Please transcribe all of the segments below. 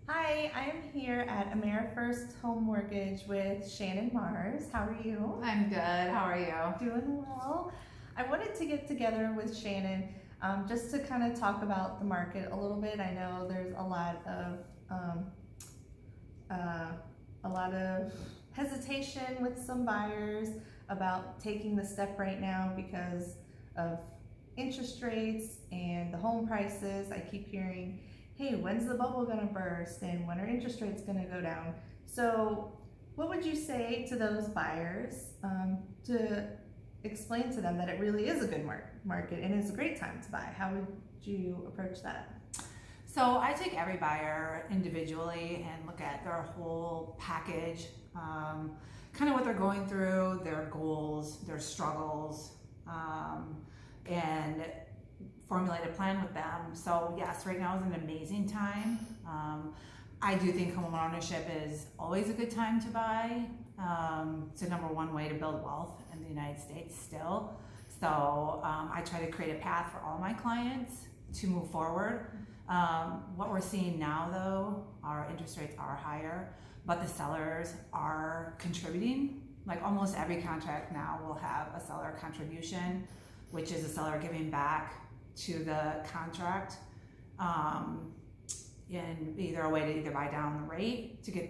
Hi, I am here at AmeriFirst Home Mortgage with Shannon Mars. How are you? I'm good. How are you? Doing well. I wanted to get together with Shannon just to kind of talk about the market a little bit. I know there's uh, a lot of hesitation with some buyers about taking the step right now because of interest rates and the home prices. I keep hearing, hey, when's the bubble gonna burst and when are interest rates gonna go down? So what would you say to those buyers to explain to them that it really is a good market and it's a great time to buy? How would you approach that? So I take every buyer individually and look at their whole package, kind of what they're going through, their goals, their struggles, and formulate a plan with them. So yes, right now is an amazing time. I do think home ownership is always a good time to buy. It's the number one way to build wealth in the United States still. So I try to create a path for all my clients to move forward. What we're seeing now though, our interest rates are higher, but the sellers are contributing. Like almost every contract now will have a seller contribution, which is a seller giving back to the contract in either a way to either buy down the rate to get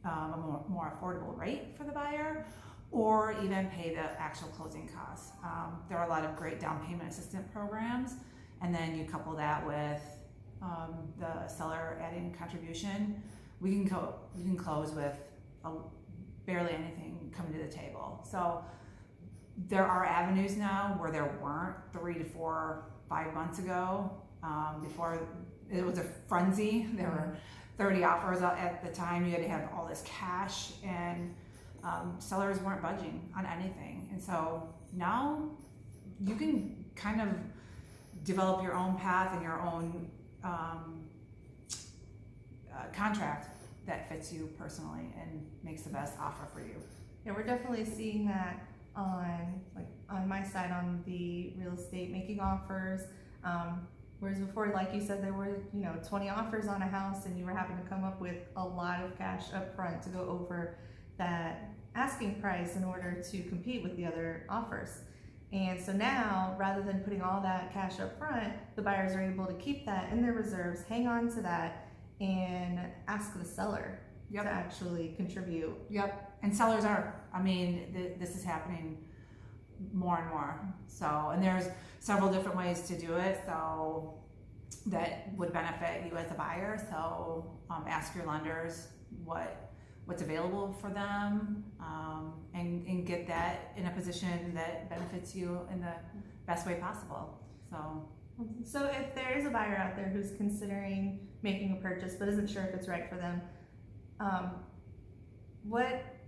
a more affordable rate for the buyer, or even pay the actual closing costs. There are a lot of great down payment assistance programs, and then you couple that with the seller adding contribution, we can close with barely anything coming to the table. So there are avenues now where there weren't 3 to 4, 5 months ago. Before it was a frenzy. There were 30 offers at the time. You had to have all this cash, and sellers weren't budging on anything. And so now you can kind of develop your own path and your own contract that fits you personally and makes the best offer for you. Yeah, we're definitely seeing that on my side on the real estate making offers. Whereas before, like you said, there were 20 offers on a house, and you were having to come up with a lot of cash up front to go over that asking price in order to compete with the other offers. And so now, rather than putting all that cash up front, the buyers are able to keep that in their reserves, hang on to that, and ask the seller to actually contribute. Yep. And sellers are. I mean, this is happening more and more. So, and there's several different ways to do it. So that would benefit you as a buyer. So ask your lenders what's available for them, and get that in a position that benefits you in the best way possible. So if there is a buyer out there who's considering making a purchase but isn't sure if it's right for them,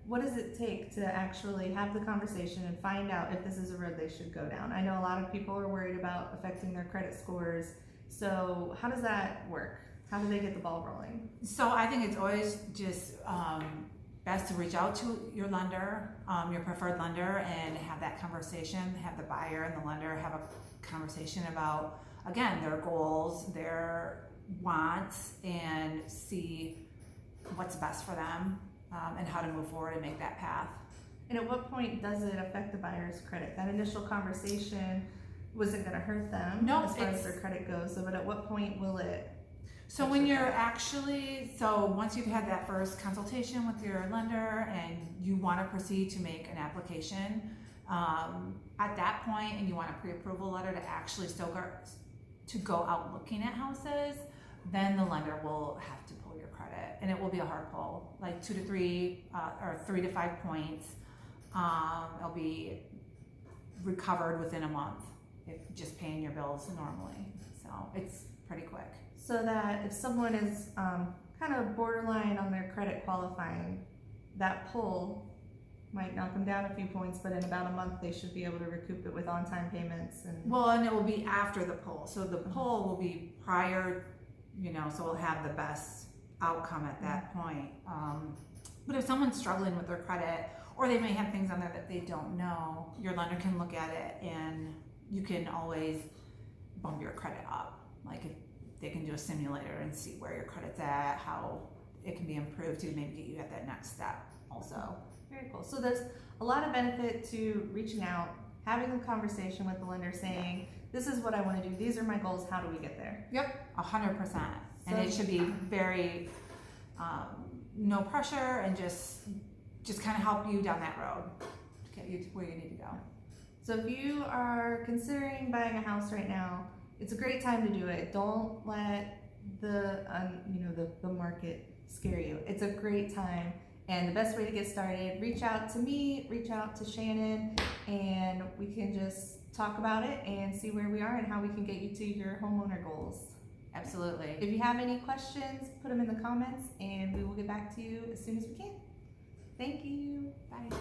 what does it take to actually have the conversation and find out if this is a road they should go down? I know a lot of people are worried about affecting their credit scores. So how does that work? How do they get the ball rolling? So I think it's always just best to reach out to your lender, your preferred lender, and have that conversation. Have the buyer and the lender have a conversation about, again, their goals, their wants, and see what's best for them, and how to move forward and make that path. And at what point does it affect the buyer's credit? That initial conversation wasn't going to hurt them as far as their credit goes. So, but at what point will it? So when you're once you've had that first consultation with your lender and you want to proceed to make an application, at that point, and you want a pre-approval letter to actually to go out looking at houses, then the lender will have to pull your credit, and it will be a hard pull, like 2 to 3 or 3 to 5 points. It'll be recovered within a month if just paying your bills normally. So it's pretty quick. So that if someone is kind of borderline on their credit qualifying, that pull might knock them down a few points, but in about a month they should be able to recoup it with on-time payments. And it will be after the pull. So the pull will be prior, so we'll have the best outcome at that point. But if someone's struggling with their credit, or they may have things on there that they don't know, your lender can look at it, and you can always bump your credit up. Like if they can do a simulator and see where your credit's at, how it can be improved to maybe get you at that next step also. Very cool. So there's a lot of benefit to reaching out, having a conversation with the lender saying, this is what I want to do, these are my goals, how do we get there? Yep, 100%. And it So- should be very, no pressure and just kind of help you down that road to get you to where you need to go. So if you are considering buying a house right now, it's a great time to do it. Don't let the the market scare you. It's a great time, and the best way to get started, reach out to me, reach out to Shannon, and we can just talk about it and see where we are and how we can get you to your homeowner goals. Absolutely. If you have any questions, put them in the comments and we will get back to you as soon as we can. Thank you. Bye.